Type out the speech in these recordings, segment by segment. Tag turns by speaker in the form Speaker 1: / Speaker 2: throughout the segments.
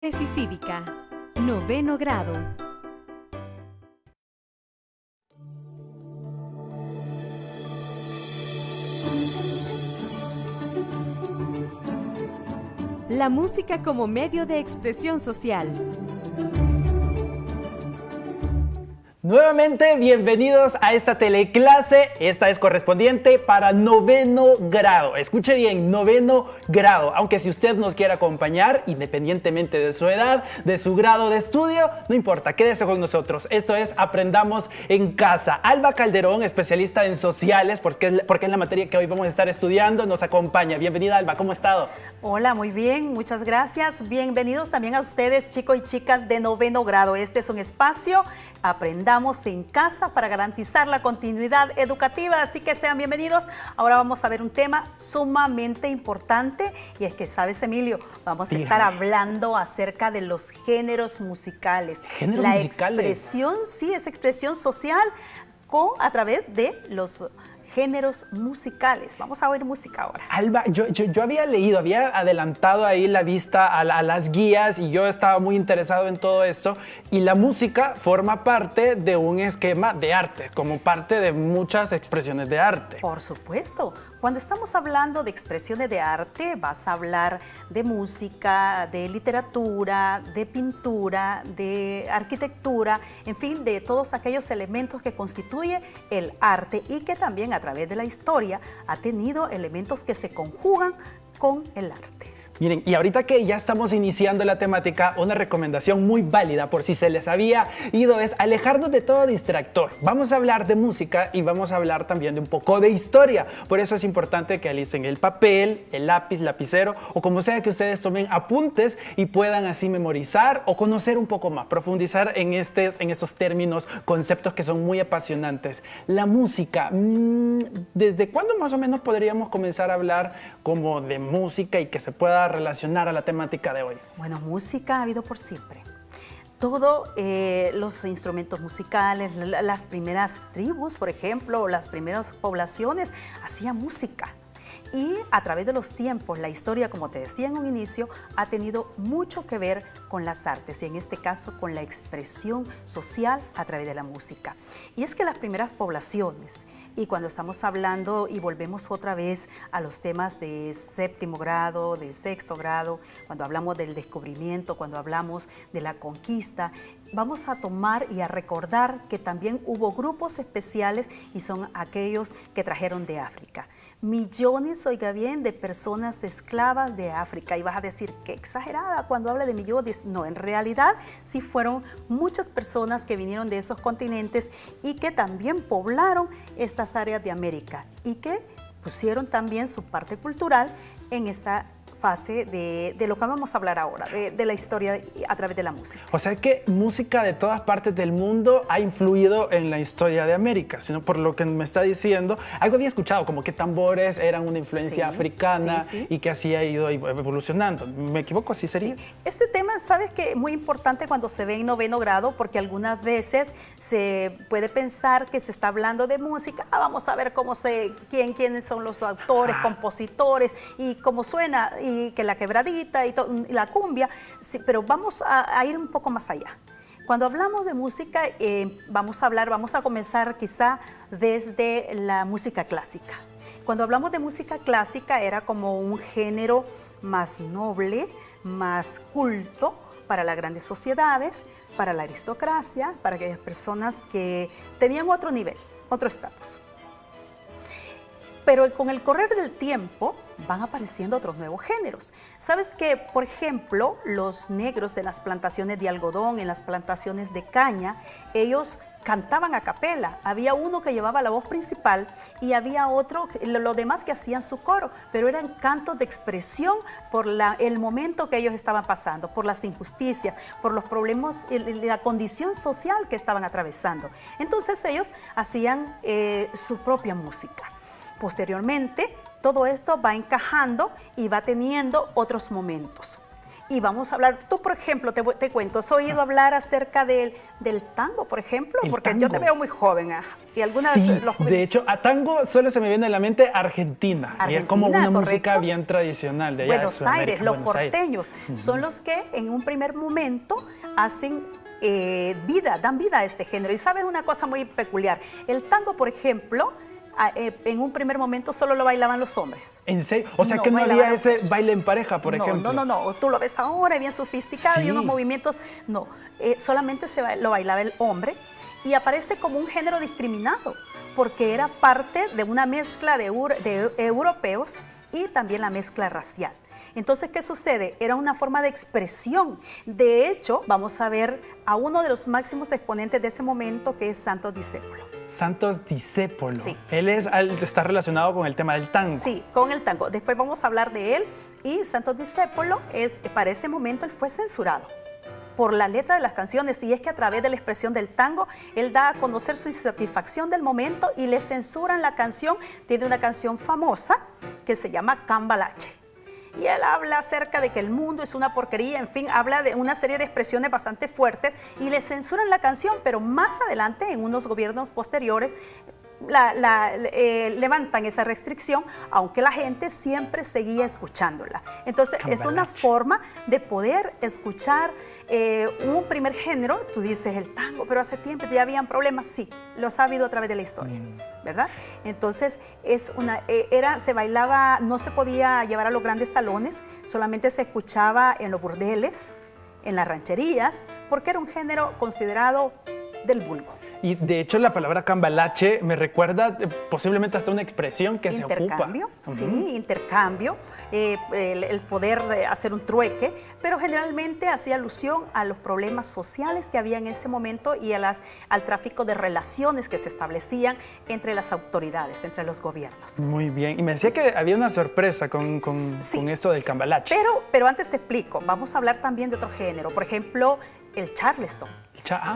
Speaker 1: Catequesis Cívica, noveno grado. La música como medio de expresión social.
Speaker 2: Nuevamente, bienvenidos a esta teleclase. Esta es correspondiente para noveno grado. Escuche bien, noveno grado. Aunque si usted nos quiere acompañar, independientemente de su edad, de su grado de estudio, no importa, quédese con nosotros. Esto es Aprendamos en Casa. Alba Calderón, especialista en sociales, porque es la materia que hoy vamos a estar estudiando, nos acompaña. Bienvenida, Alba, ¿cómo ha estado?
Speaker 3: Hola, muy bien, muchas gracias. Bienvenidos también a ustedes, chicos y chicas de noveno grado. Este es un espacio Aprendamos en Casa para garantizar la continuidad educativa, así que sean bienvenidos. Ahora vamos a ver un tema sumamente importante y es que, ¿sabes, Emilio? Vamos a estar hablando acerca de los géneros musicales.
Speaker 2: ¿Géneros musicales?
Speaker 3: Expresión, sí, es expresión social a través de los géneros musicales. Vamos a oír música ahora.
Speaker 2: Alba, yo había leído, había adelantado ahí la vista a las guías y yo estaba muy interesado en todo esto, y la música forma parte de un esquema de arte, como parte de muchas expresiones de arte.
Speaker 3: Por supuesto. Cuando estamos hablando de expresiones de arte, vas a hablar de música, de literatura, de pintura, de arquitectura, en fin, de todos aquellos elementos que constituye el arte y que también a través de la historia ha tenido elementos que se conjugan con el arte.
Speaker 2: Miren, y ahorita que ya estamos iniciando la temática, una recomendación muy válida por si se les había ido es alejarnos de todo distractor. Vamos a hablar de música y vamos a hablar también de un poco de historia. Por eso es importante que alisten el papel, el lápiz, lapicero o como sea que ustedes tomen apuntes y puedan así memorizar o conocer un poco más, profundizar en estos términos, conceptos que son muy apasionantes. La música, ¿desde cuándo más o menos podríamos comenzar a hablar como de música y que se pueda relacionar a la temática de hoy?
Speaker 3: Bueno, música ha habido por siempre. Todos los instrumentos musicales, las primeras tribus, por ejemplo, o las primeras poblaciones hacían música. Y a través de los tiempos, la historia, como te decía en un inicio, ha tenido mucho que ver con las artes y en este caso con la expresión social a través de la música. Y es que las primeras poblaciones, y cuando estamos hablando y volvemos otra vez a los temas de séptimo grado, de sexto grado, cuando hablamos del descubrimiento, cuando hablamos de la conquista, vamos a tomar y a recordar que también hubo grupos especiales y son aquellos que trajeron de África. Millones, oiga bien, de personas esclavas de África. Y vas a decir, qué exagerada cuando habla de millones. No, en realidad sí fueron muchas personas que vinieron de esos continentes y que también poblaron estas áreas de América y que pusieron también su parte cultural en esta fase de lo que vamos a hablar ahora, de la historia a través de la música.
Speaker 2: O sea que música de todas partes del mundo ha influido en la historia de América, sino por lo que me está diciendo. Algo había escuchado, como que tambores eran una influencia africana y que así ha ido evolucionando. ¿Me equivoco? ¿Así sería?
Speaker 3: Sí. Este tema, sabes que es muy importante cuando se ve en noveno grado, porque algunas veces se puede pensar que se está hablando de música. Vamos a ver quiénes son los autores, compositores y cómo suena, y que la quebradita y la cumbia, sí, pero vamos a ir un poco más allá. Cuando hablamos de música, vamos a comenzar quizá desde la música clásica. Cuando hablamos de música clásica era como un género más noble, más culto para las grandes sociedades, para la aristocracia, para aquellas personas que tenían otro nivel, otro estatus. Pero con el correr del tiempo van apareciendo otros nuevos géneros. ¿Sabes que, por ejemplo, los negros en las plantaciones de algodón, en las plantaciones de caña, ellos cantaban a capela? Había uno que llevaba la voz principal y había otro, los demás que hacían su coro, pero eran cantos de expresión por el momento que ellos estaban pasando, por las injusticias, por los problemas, la condición social que estaban atravesando. Entonces ellos hacían su propia música. Posteriormente, todo esto va encajando y va teniendo otros momentos. Y vamos a hablar, tú por ejemplo, te cuento, ¿has oído hablar acerca del tango, por ejemplo? Porque yo te veo muy joven. Y algunas
Speaker 2: Sí,
Speaker 3: los
Speaker 2: de hecho, a tango solo se me viene a la mente Argentina. Y es como una
Speaker 3: Argentina,
Speaker 2: música
Speaker 3: correcto.
Speaker 2: bien tradicional de allá de
Speaker 3: Buenos
Speaker 2: Sudamérica,
Speaker 3: Aires, los
Speaker 2: Buenos Aires.
Speaker 3: porteños, son los que en un primer momento hacen dan vida a este género. Y sabes una cosa muy peculiar, el tango, por ejemplo, en un primer momento solo lo bailaban los hombres.
Speaker 2: ¿En serio? O sea
Speaker 3: No,
Speaker 2: que no
Speaker 3: bailaban
Speaker 2: había ese baile en pareja, por ejemplo.
Speaker 3: No, tú lo ves ahora bien sofisticado y
Speaker 2: Sí.
Speaker 3: unos movimientos, no, solamente lo bailaba el hombre y aparece como un género discriminado porque era parte de una mezcla de europeos y también la mezcla racial. Entonces, ¿qué sucede? Era una forma de expresión. De hecho, vamos a ver a uno de los máximos exponentes de ese momento, que es Santos Discépolo.
Speaker 2: Santos Discépolo.
Speaker 3: Sí.
Speaker 2: Él está relacionado con el tema del tango.
Speaker 3: Sí, con el tango. Después vamos a hablar de él. Y Santos Discépolo, para ese momento, él fue censurado por la letra de las canciones, y es que a través de la expresión del tango, él da a conocer su insatisfacción del momento y le censuran la canción. Tiene una canción famosa que se llama Cambalache. Y él habla acerca de que el mundo es una porquería, en fin, habla de una serie de expresiones bastante fuertes y le censuran la canción, pero más adelante, en unos gobiernos posteriores, levantan esa restricción, aunque la gente siempre seguía escuchándola. Entonces, es una forma de poder escuchar un primer género. Tú dices el tango, pero hace tiempo ya habían problemas. Sí, los ha habido a través de la historia, ¿verdad? Entonces, se bailaba, no se podía llevar a los grandes salones, solamente se escuchaba en los burdeles, en las rancherías, porque era un género considerado del vulgo.
Speaker 2: Y de hecho la palabra cambalache me recuerda posiblemente hasta una expresión que se ocupa.
Speaker 3: Intercambio, sí, intercambio, el poder de hacer un trueque, pero generalmente hacía alusión a los problemas sociales que había en ese momento y al tráfico de relaciones que se establecían entre las autoridades, entre los gobiernos.
Speaker 2: Muy bien. Y me decía que había una sorpresa con esto del cambalache.
Speaker 3: Pero antes te explico, vamos a hablar también de otro género, por ejemplo, el charleston.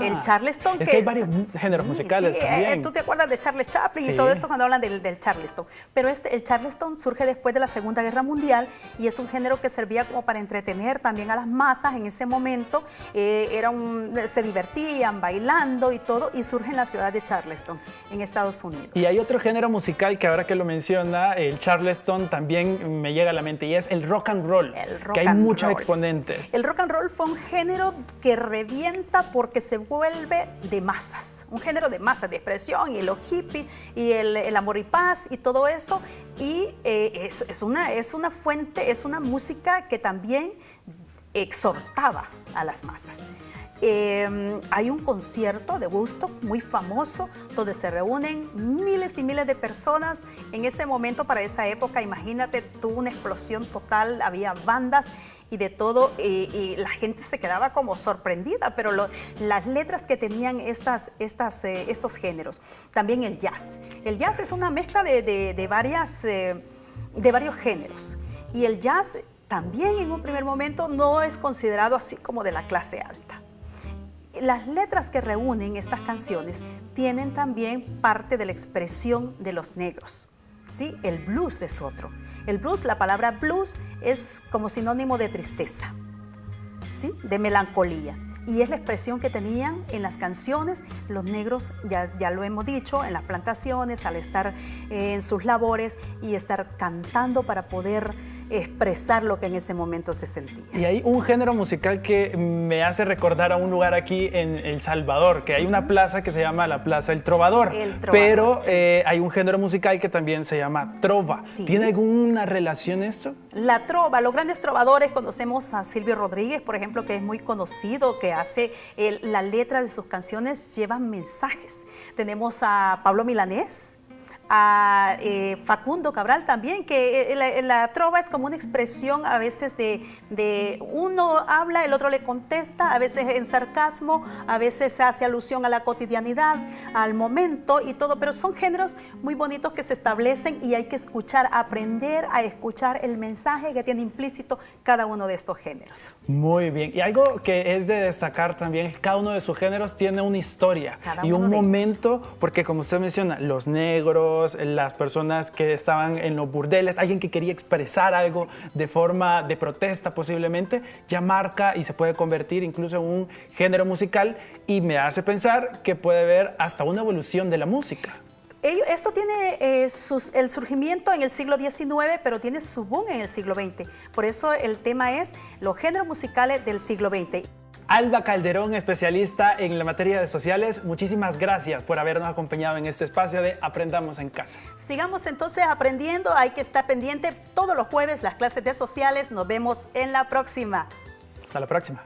Speaker 3: El charleston.
Speaker 2: Es que hay varios géneros musicales también.
Speaker 3: Tú te acuerdas de Charles Chaplin
Speaker 2: Sí.
Speaker 3: y todo eso cuando hablan del charleston. Pero el charleston surge después de la Segunda Guerra Mundial y es un género que servía como para entretener también a las masas en ese momento. Se divertían bailando y todo, y surge en la ciudad de Charleston, en Estados Unidos.
Speaker 2: Y hay otro género musical que ahora que lo menciona, el charleston, también me llega a la mente, y es el rock and roll, que hay muchos exponentes.
Speaker 3: El rock and roll fue un género que revienta porque se vuelve de masas, un género de masas, de expresión, y los hippies, y el amor y paz, y todo eso, y es una fuente, es una música que también exhortaba a las masas. Hay un concierto de Woodstock muy famoso donde se reúnen miles y miles de personas. En ese momento, para esa época, imagínate, tuvo una explosión total, había bandas y de todo, y la gente se quedaba como sorprendida, pero las letras que tenían estos géneros. También el jazz. El jazz es una mezcla de varios géneros, y el jazz también en un primer momento no es considerado así como de la clase alta. Las letras que reúnen estas canciones tienen también parte de la expresión de los negros, ¿sí? El blues es otro. El blues, la palabra blues es como sinónimo de tristeza, ¿sí? De melancolía. Y es la expresión que tenían en las canciones los negros, ya lo hemos dicho, en las plantaciones, al estar en sus labores y estar cantando para poder expresar lo que en ese momento se sentía.
Speaker 2: Y hay un género musical que me hace recordar a un lugar aquí en El Salvador, que hay una plaza que se llama la Plaza del Trovador. Pero hay un género musical que también se llama trova.
Speaker 3: Sí.
Speaker 2: ¿Tiene alguna relación esto?
Speaker 3: La trova, los grandes trovadores, conocemos a Silvio Rodríguez, por ejemplo, que es muy conocido, que hace la letra de sus canciones, llevan mensajes. Tenemos a Pablo Milanés, a Facundo Cabral también, que la trova es como una expresión a veces de uno habla, el otro le contesta, a veces en sarcasmo, a veces hace alusión a la cotidianidad, al momento y todo, pero son géneros muy bonitos que se establecen y hay que escuchar, aprender a escuchar el mensaje que tiene implícito cada uno de estos géneros.
Speaker 2: Muy bien, y algo que es de destacar también es que cada uno de sus géneros tiene una historia y un momento, porque como usted menciona, los negros, prostitutos, las personas que estaban en los burdeles, alguien que quería expresar algo de forma de protesta posiblemente, ya marca y se puede convertir incluso en un género musical, y me hace pensar que puede haber hasta una evolución de la música.
Speaker 3: Esto tiene el surgimiento en el siglo XIX, pero tiene su boom en el siglo XX. Por eso el tema es los géneros musicales del siglo XX.
Speaker 2: Alba Calderón, especialista en la materia de sociales, muchísimas gracias por habernos acompañado en este espacio de Aprendamos en Casa.
Speaker 3: Sigamos entonces aprendiendo, hay que estar pendiente todos los jueves las clases de sociales. Nos vemos en la próxima.
Speaker 2: Hasta la próxima.